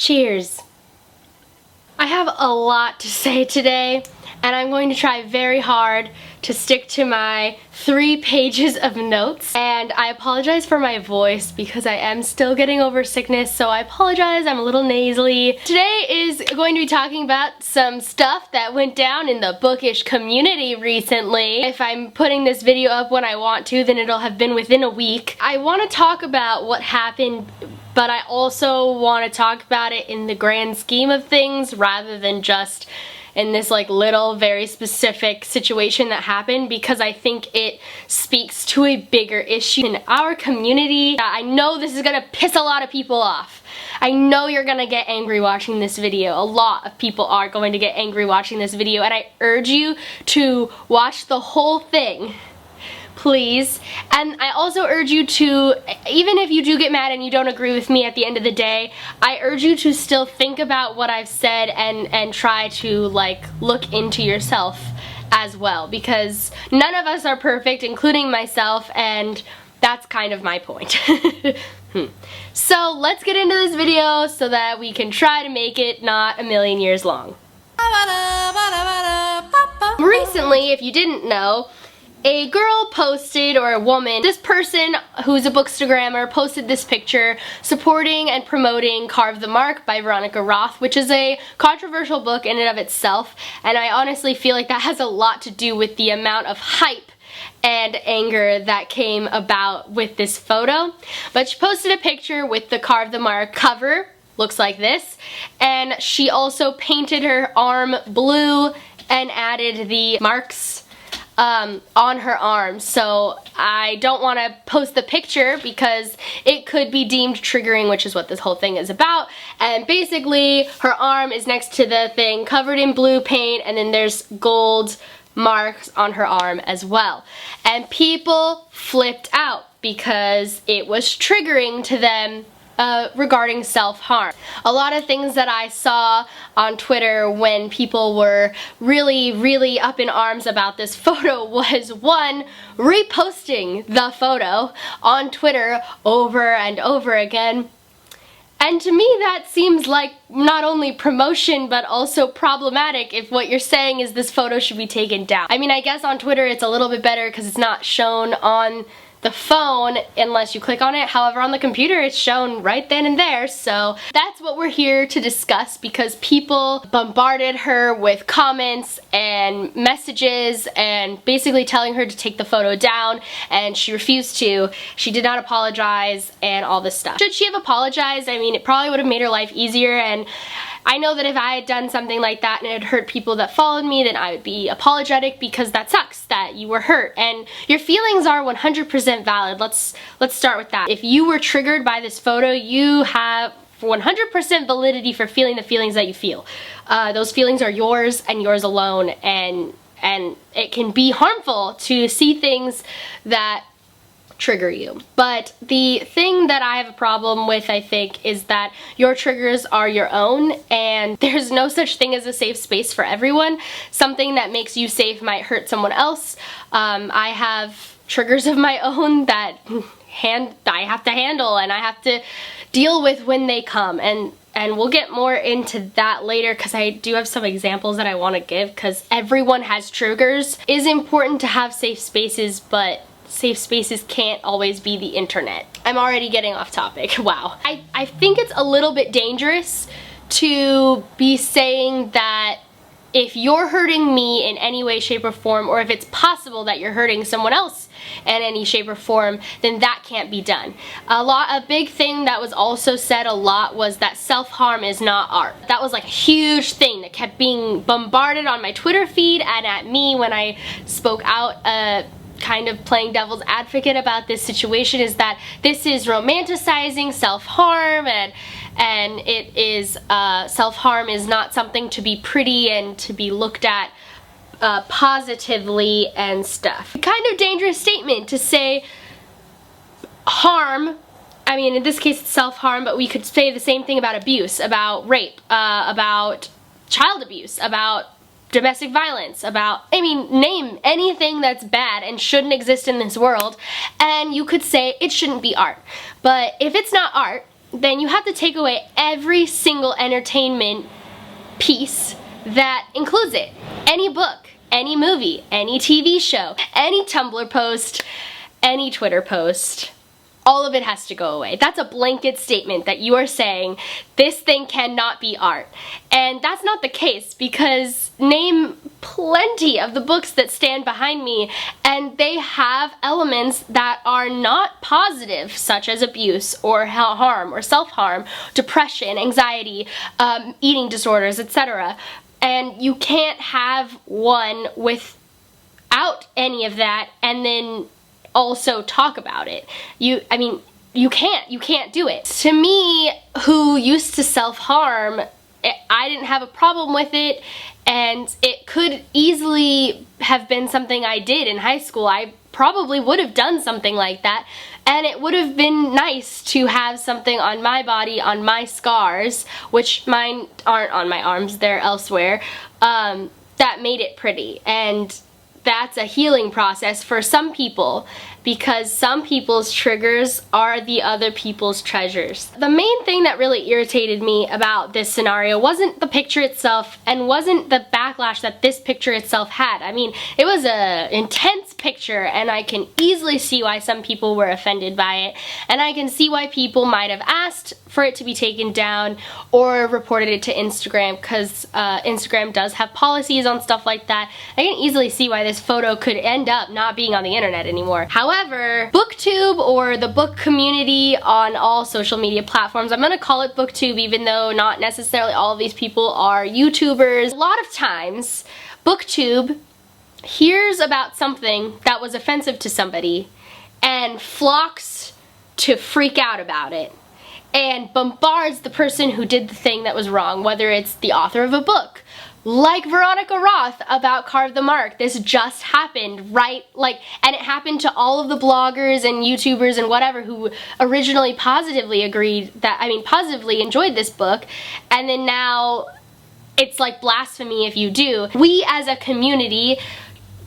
Cheers. I have a lot to say today, and I'm going to try very hard to stick to my 3 pages of notes. And I apologize for my voice because I am still getting over sickness, so I apologize, I'm a little nasally. Today is going to be talking about some stuff that went down in the bookish community recently. If I'm putting this video up when I want to, then it'll have been within a week. I want to talk about what happened, but I also want to talk about it in the grand scheme of things rather than just in this like little very specific situation that happened, because I think it speaks to a bigger issue in our community. I know this is gonna piss a lot of people off. I know you're gonna get angry watching this video. A lot of people are going to get angry watching this video, and I urge you to watch the whole thing, please. And I also urge you to, even if you do get mad and you don't agree with me at the end of the day, I urge you to still think about what I've said and try to like look into yourself as well, because none of us are perfect, including myself, and that's kind of my point. So let's get into this video so that we can try to make it not a million years long. Recently, if you didn't know, a girl posted, or a woman, this person who's a bookstagrammer posted this picture supporting and promoting Carve the Mark by Veronica Roth, which is a controversial book in and of itself, and I honestly feel like that has a lot to do with the amount of hype and anger that came about with this photo. But she posted a picture with the Carve the Mark cover, looks like this, and she also painted her arm blue and added the marks on her arm. So I don't want to post the picture because it could be deemed triggering, which is what this whole thing is about. And basically her arm is next to the thing covered in blue paint, and then there's gold marks on her arm as well. And people flipped out because it was triggering to them regarding self-harm. A lot of things that I saw on Twitter when people were really up in arms about this photo was, one, reposting the photo on Twitter over and over again. And to me that seems like not only promotion but also problematic if what you're saying is this photo should be taken down. I mean, I guess on Twitter it's a little bit better because it's not shown on the phone unless you click on it. However, on the computer it's shown right then and there. So that's what we're here to discuss, because people bombarded her with comments and messages and basically telling her to take the photo down, and she refused to. She did not apologize and all this stuff. Should she have apologized? I mean, it probably would have made her life easier, and I know that if I had done something like that and it had hurt people that followed me, then I would be apologetic, because that sucks that you were hurt, and your feelings are 100% valid. Let's start with that. If you were triggered by this photo, you have 100% validity for feeling the feelings that you feel. Those feelings are yours and yours alone, and it can be harmful to see things that trigger you. But the thing that I have a problem with, I think, is that your triggers are your own, and there's no such thing as a safe space for everyone. Something that makes you safe might hurt someone else. I have triggers of my own that I have to handle and I have to deal with when they come, and we'll get more into that later because I do have some examples that I want to give, because everyone has triggers. It is important to have safe spaces, but safe spaces can't always be the internet. I'm already getting off topic. Wow. I think it's a little bit dangerous to be saying that if you're hurting me in any way, shape, or form, or if it's possible that you're hurting someone else in any shape or form, then that can't be done. A big thing that was also said a lot was that self-harm is not art. That was like a huge thing that kept being bombarded on my Twitter feed and at me when I spoke out, kind of playing devil's advocate about this situation, is that this is romanticizing self-harm, and it is self-harm is not something to be pretty and to be looked at positively and stuff. Kind of dangerous statement to say harm. I mean, in this case it's self-harm, but we could say the same thing about abuse, about rape, about child abuse, about domestic violence, about, I mean, name anything that's bad and shouldn't exist in this world, and you could say it shouldn't be art. But if it's not art, then you have to take away every single entertainment piece that includes it. Any book, any movie, any TV show, any Tumblr post, any Twitter post. All of it has to go away. That's a blanket statement that you are saying this thing cannot be art. And that's not the case, because name plenty of the books that stand behind me and they have elements that are not positive, such as abuse or harm or self-harm, depression, anxiety, eating disorders, etc. And you can't have one without any of that and then also talk about it. You can't do it. To me, who used to self-harm, I didn't have a problem with it, and it could easily have been something I did in high school. I probably would have done something like that, and it would have been nice to have something on my body, on my scars, which mine aren't on my arms, they're elsewhere, that made it pretty. And that's a healing process for some people, because some people's triggers are the other people's treasures. The main thing that really irritated me about this scenario wasn't the picture itself and wasn't the backlash that this picture itself had. I mean, it was an intense picture and I can easily see why some people were offended by it, and I can see why people might have asked for it to be taken down or reported it to Instagram, because Instagram does have policies on stuff like that. I can easily see why this photo could end up not being on the internet anymore. However, BookTube, or the book community on all social media platforms, I'm gonna call it BookTube even though not necessarily all of these people are YouTubers. A lot of times, BookTube hears about something that was offensive to somebody and flocks to freak out about it and bombards the person who did the thing that was wrong, whether it's the author of a book, like Veronica Roth about Carve the Mark. This just happened, right? And it happened to all of the bloggers and YouTubers and whatever who originally positively positively enjoyed this book, and then now it's like blasphemy if you do. We as a community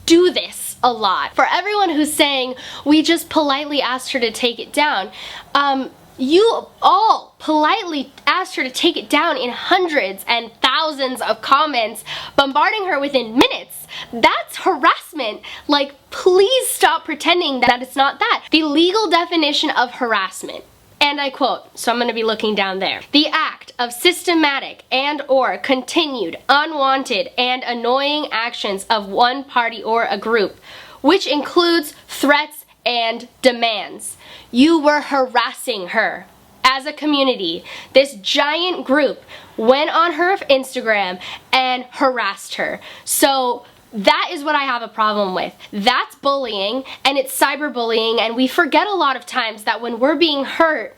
do this a lot. For everyone who's saying, we just politely asked her to take it down, you all politely asked her to take it down in hundreds and thousands of comments, bombarding her within minutes. That's harassment. Like, please stop pretending that it's not that. The legal definition of harassment, and I quote, so I'm going to be looking down there: the act of systematic and or continued, unwanted, and annoying actions of one party or a group, which includes threats and demands. You were harassing her. As a community, this giant group went on her Instagram and harassed her. So that is what I have a problem with. That's bullying, and it's cyberbullying, and we forget a lot of times that when we're being hurt,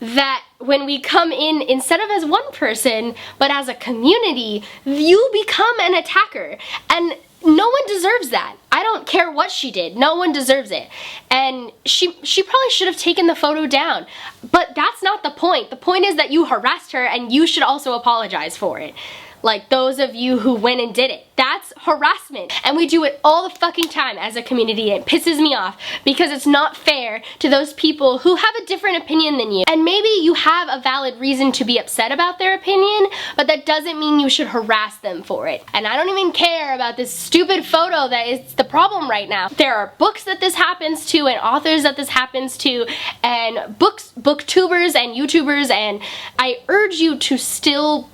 that when we come in, instead of as one person, but as a community, you become an attacker. And no one deserves that. I don't care what she did. No one deserves it. And she probably should have taken the photo down. But that's not the point. The point is that you harassed her, and you should also apologize for it. Like those of you who went and did it. That's harassment. And we do it all the fucking time as a community. It pisses me off because it's not fair to those people who have a different opinion than you. And maybe you have a valid reason to be upset about their opinion, but that doesn't mean you should harass them for it. And I don't even care about this stupid photo that is the problem right now. There are books that this happens to, and authors that this happens to, and booktubers and YouTubers, and I urge you to still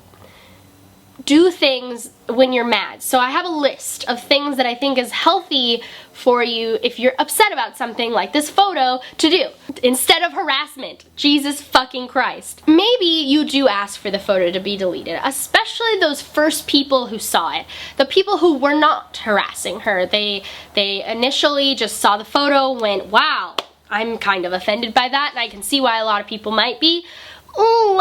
do things when you're mad. So I have a list of things that I think is healthy for you if you're upset about something like this photo to do instead of harassment. Jesus fucking Christ. Maybe you do ask for the photo to be deleted, especially those first people who saw it. The people who were not harassing her. They initially just saw the photo, went, wow, I'm kind of offended by that, and I can see why a lot of people might be. Oh,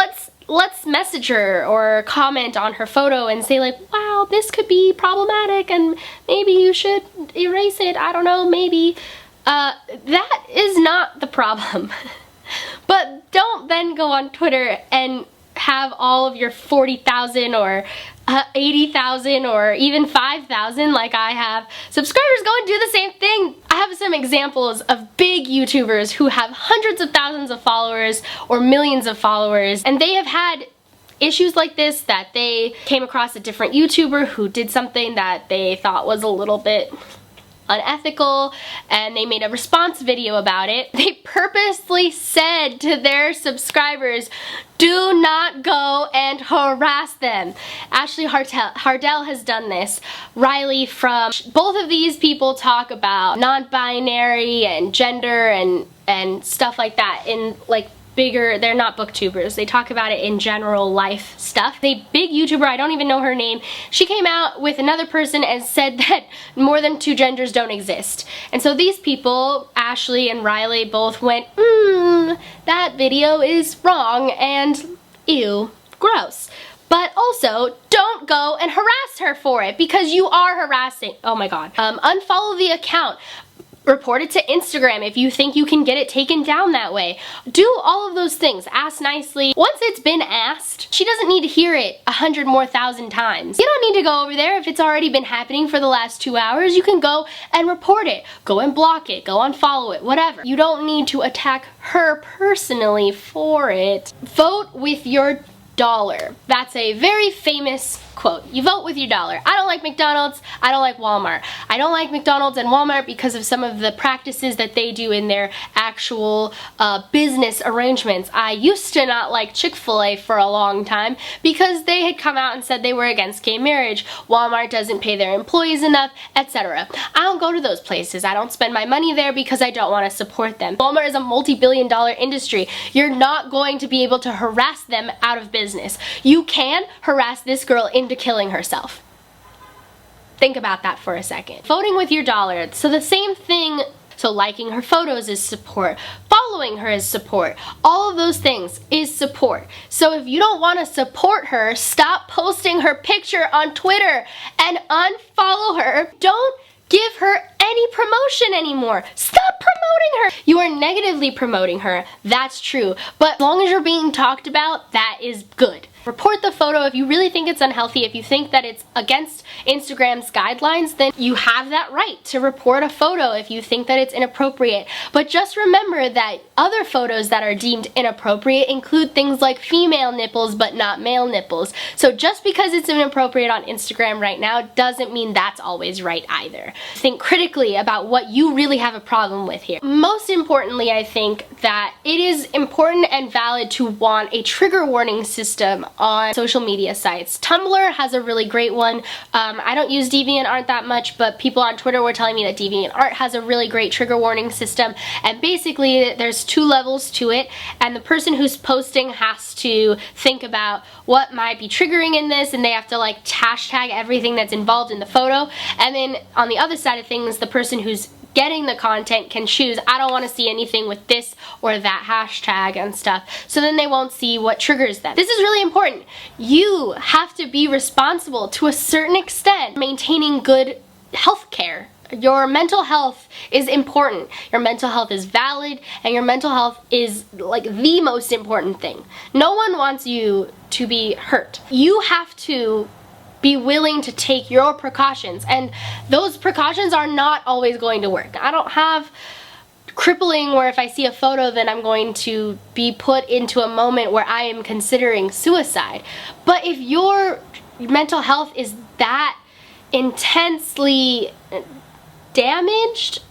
let's message her or comment on her photo and say like, wow, this could be problematic and maybe you should erase it, I don't know, maybe. That is not the problem. But don't then go on Twitter and have all of your 40,000 or 80,000 or even 5,000 like I have subscribers, go and do the same thing. I have some examples of big YouTubers who have hundreds of thousands of followers or millions of followers, and they have had issues like this, that they came across a different YouTuber who did something that they thought was a little bit unethical, and they made a response video about it. They purposely said to their subscribers, do not go and harass them. Ashley Hardell has done this. Riley from both of these people talk about non-binary and gender and stuff like that in like bigger, they're not booktubers, they talk about it in general life stuff. The big YouTuber, I don't even know her name, she came out with another person and said that more than 2 genders don't exist. And so these people, Ashley and Riley, both went, that video is wrong and ew, gross. But also, don't go and harass her for it, because you are harassing. Oh my god. Unfollow the account. Report it to Instagram if you think you can get it taken down that way. Do all of those things. Ask nicely. Once it's been asked, she doesn't need to hear it 100 more thousand times. You don't need to go over there if it's already been happening for the last 2 hours. You can go and report it. Go and block it. Go unfollow it. Whatever. You don't need to attack her personally for it. Vote with your dollar. That's a very famous quote. You vote with your dollar. I don't like McDonald's. I don't like Walmart. I don't like McDonald's and Walmart because of some of the practices that they do in their actual business arrangements. I used to not like Chick-fil-A for a long time because they had come out and said they were against gay marriage. Walmart doesn't pay their employees enough, etc. I don't go to those places. I don't spend my money there because I don't want to support them. Walmart is a multi-billion-dollar industry. You're not going to be able to harass them out of business. You can harass this girl into killing herself. Think about that for a second. Voting with your dollar. So the same thing, so liking her photos is support. Following her is support. All of those things is support. So if you don't want to support her, stop posting her picture on Twitter and unfollow her. Don't give her any promotion anymore. Stop promoting her. You are negatively promoting her. That's true. But as long as you're being talked about, that is good. Report the photo if you really think it's unhealthy. If you think that it's against Instagram's guidelines, then you have that right to report a photo if you think that it's inappropriate. But just remember that other photos that are deemed inappropriate include things like female nipples but not male nipples. So just because it's inappropriate on Instagram right now doesn't mean that's always right either. Think critically about what you really have a problem with here. Most importantly, I think that it is important and valid to want a trigger warning system on social media sites. Tumblr has a really great one. I don't use DeviantArt that much, but people on Twitter were telling me that DeviantArt has a really great trigger warning system, and basically there's 2 levels to it, and the person who's posting has to think about what might be triggering in this, and they have to like hashtag everything that's involved in the photo, and then on the other side of things, the person who's getting the content can choose, I don't want to see anything with this or that hashtag and stuff, so then they won't see what triggers them. This is really important. You have to be responsible to a certain extent maintaining good health care. Your mental health is important. Your mental health is valid, and your mental health is like the most important thing. No one wants you to be hurt. You have to be willing to take your precautions, and those precautions are not always going to work. I don't have crippling where if I see a photo then I'm going to be put into a moment where I am considering suicide. But if your mental health is that intensely damaged,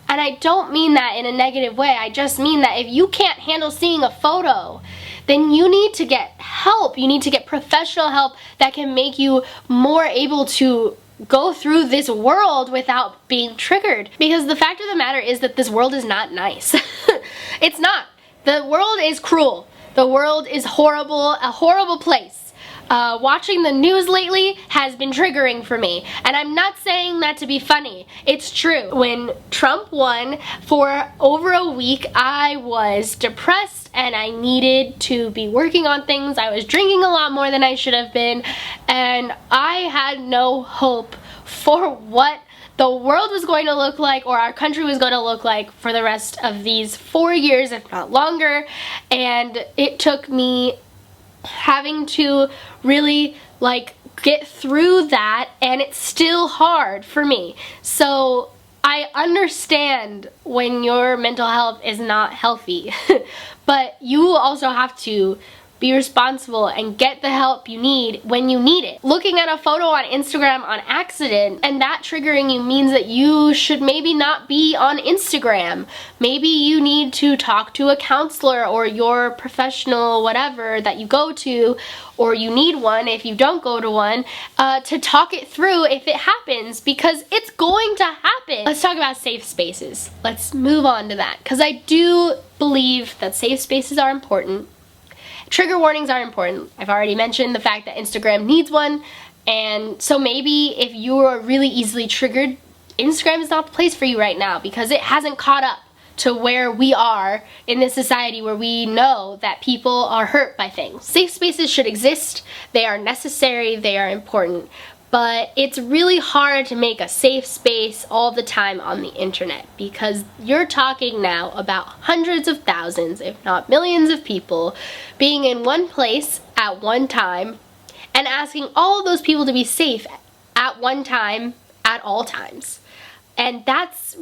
and I don't mean that in a negative way, I just mean that if you can't handle seeing a photo, then you need to get help. You need to get professional help that can make you more able to go through this world without being triggered. Because the fact of the matter is that this world is not nice. It's not. The world is cruel. The world is horrible, a horrible place. Watching the news lately has been triggering for me, and I'm not saying that to be funny. It's true. When Trump won, for over a week I was depressed and I needed to be working on things. I was drinking a lot more than I should have been, and I had no hope for what the world was going to look like, or our country was going to look like, for the rest of these 4 years, if not longer. And it took me having to really like get through that, and it's still hard for me. So I understand when your mental health is not healthy, but you also have to be responsible and get the help you need when you need it. Looking at a photo on Instagram on accident and that triggering you means that you should maybe not be on Instagram. Maybe you need to talk to a counselor or your professional whatever that you go to, or you need one if you don't go to one, to talk it through if it happens, because it's going to happen. Let's talk about safe spaces. Let's move on to that, because I do believe that safe spaces are important. Trigger warnings are important. I've already mentioned the fact that Instagram needs one, and so maybe if you are really easily triggered, Instagram is not the place for you right now because it hasn't caught up to where we are in this society where we know that people are hurt by things. Safe spaces should exist. They are necessary. They are important. But it's really hard to make a safe space all the time on the internet because you're talking now about hundreds of thousands, if not millions of people being in one place at one time and asking all of those people to be safe at one time at all times. And that's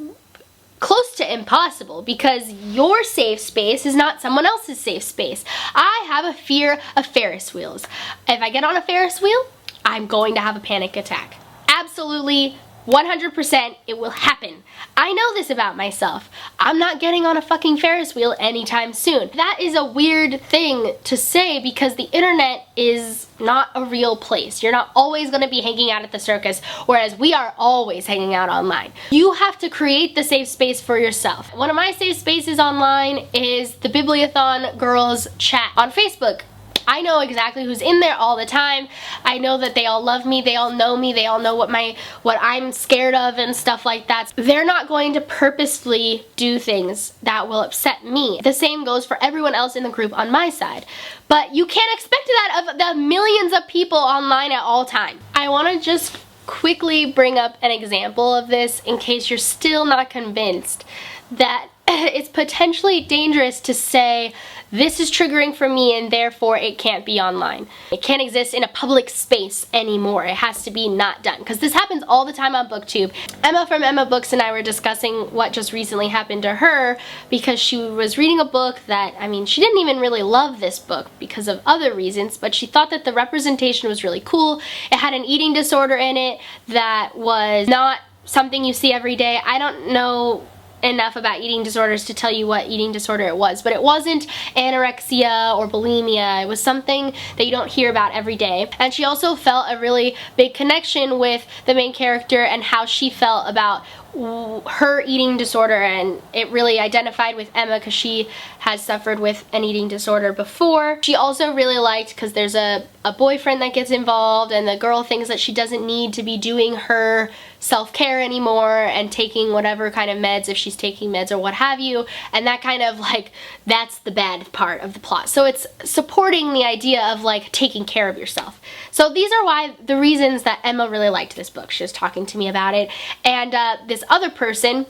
close to impossible because your safe space is not someone else's safe space. I have a fear of Ferris wheels. If I get on a Ferris wheel, I'm going to have a panic attack. Absolutely, 100%, it will happen. I know this about myself. I'm not getting on a fucking Ferris wheel anytime soon. That is a weird thing to say because the internet is not a real place. You're not always going to be hanging out at the circus, whereas we are always hanging out online. You have to create the safe space for yourself. One of my safe spaces online is the Bibliobook girls chat on Facebook. I know exactly who's in there all the time. I know that they all love me, they all know me, they all know what I'm scared of and stuff like that. They're not going to purposefully do things that will upset me. The same goes for everyone else in the group on my side. But you can't expect that of the millions of people online at all times. I want to just quickly bring up an example of this in case you're still not convinced that it's potentially dangerous to say this is triggering for me and therefore it can't be online. It can't exist in a public space anymore. It has to be not done. Because this happens all the time on BookTube. Emma from Emma Books and I were discussing what just recently happened to her because she was reading a book that, I mean, she didn't even really love this book because of other reasons, but she thought that the representation was really cool. It had an eating disorder in it that was not something you see every day. I don't know enough about eating disorders to tell you what eating disorder it was, but it wasn't anorexia or bulimia. It was something that you don't hear about every day. And she also felt a really big connection with the main character and how she felt about her eating disorder, and it really identified with Emma because she has suffered with an eating disorder before. She also really liked, because there's a boyfriend that gets involved and the girl thinks that she doesn't need to be doing her self-care anymore and taking whatever kind of meds if she's taking meds or what have you, and that kind of like, that's the bad part of the plot. So it's supporting the idea of like taking care of yourself. So these are the reasons that Emma really liked this book. She was talking to me about it, and this other person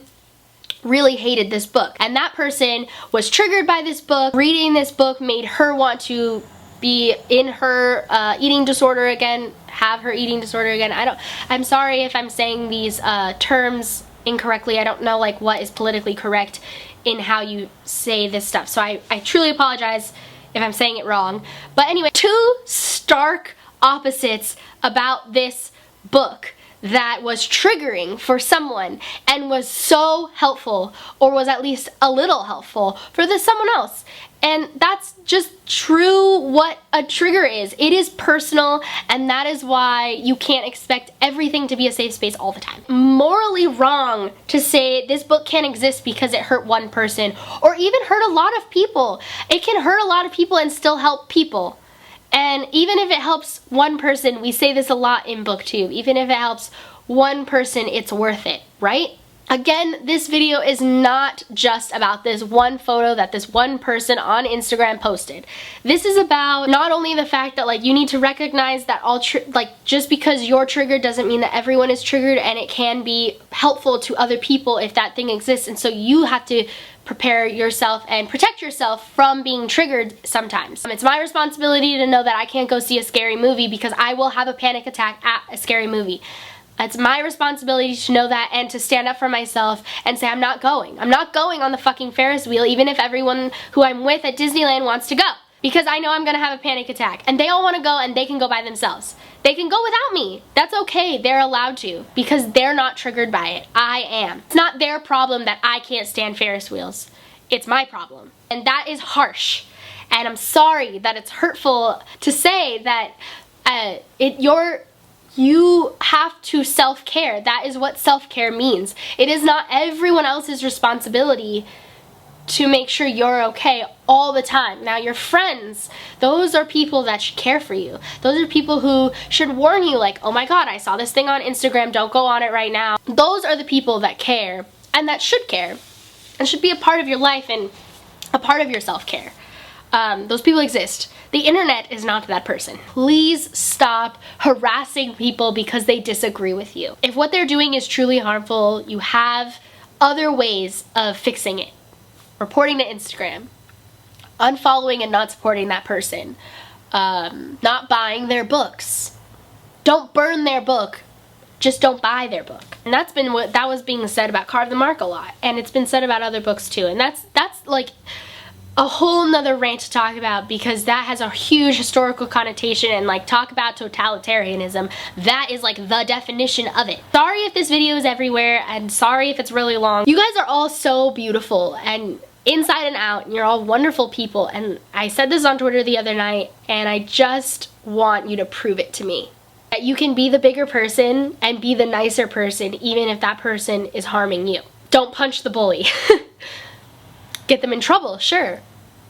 really hated this book, and that person was triggered by this book. Reading this book made her want to be in her eating disorder again, have her eating disorder again. I'm sorry if I'm saying these terms incorrectly. I don't know like what is politically correct in how you say this stuff, so I truly apologize if I'm saying it wrong. But anyway, two stark opposites about this book that was triggering for someone and was so helpful, or was at least a little helpful for someone else. And that's just true what a trigger is. It is personal, and that is why you can't expect everything to be a safe space all the time. Morally wrong to say this book can't exist because it hurt one person, or even hurt a lot of people. It can hurt a lot of people and still help people. And even if it helps one person, we say this a lot in BookTube, even if it helps one person, it's worth it, right? Again, this video is not just about this one photo that this one person on Instagram posted. This is about not only the fact that like you need to recognize that just because you're triggered doesn't mean that everyone is triggered, and it can be helpful to other people if that thing exists, and so you have to prepare yourself and protect yourself from being triggered sometimes. It's my responsibility to know that I can't go see a scary movie because I will have a panic attack at a scary movie. It's my responsibility to know that and to stand up for myself and say I'm not going. I'm not going on the fucking Ferris wheel even if everyone who I'm with at Disneyland wants to go. Because I know I'm gonna have a panic attack. And they all wanna go and they can go by themselves. They can go without me. That's okay, they're allowed to. Because they're not triggered by it. I am. It's not their problem that I can't stand Ferris wheels. It's my problem. And that is harsh. And I'm sorry that it's hurtful to say that you have to self-care. That is what self-care means. It is not everyone else's responsibility to make sure you're okay all the time. Now your friends, those are people that should care for you. Those are people who should warn you like, oh my god, I saw this thing on Instagram, don't go on it right now. Those are the people that care and that should care and should be a part of your life and a part of your self-care. Those people exist. The internet is not that person. Please stop harassing people because they disagree with you. If what they're doing is truly harmful, you have other ways of fixing it. Reporting to Instagram, unfollowing and not supporting that person, not buying their books. Don't burn their book, just don't buy their book. And that was being said about Carve the Mark a lot, and it's been said about other books too, and that's like a whole nother rant to talk about because that has a huge historical connotation and like talk about totalitarianism. That is like the definition of it. Sorry if this video is everywhere and sorry if it's really long. You guys are all so beautiful and inside and out, and you're all wonderful people, and I said this on Twitter the other night and I just want you to prove it to me. That you can be the bigger person and be the nicer person even if that person is harming you. Don't punch the bully. Get them in trouble, sure,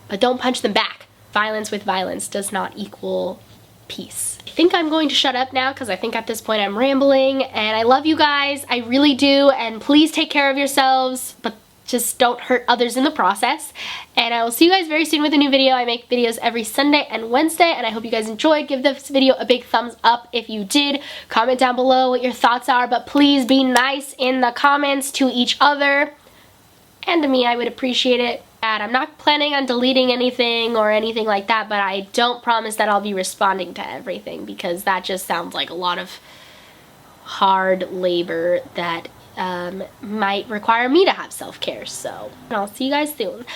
but don't punch them back. Violence with violence does not equal peace. I think I'm going to shut up now because I think at this point I'm rambling, and I love you guys, I really do, and please take care of yourselves, but just don't hurt others in the process. And I will see you guys very soon with a new video. I make videos every Sunday and Wednesday, and I hope you guys enjoyed. Give this video a big thumbs up if you did. Comment down below what your thoughts are, but please be nice in the comments to each other. And to me, I would appreciate it. And I'm not planning on deleting anything or anything like that, but I don't promise that I'll be responding to everything because that just sounds like a lot of hard labor that might require me to have self-care. So I'll see you guys soon.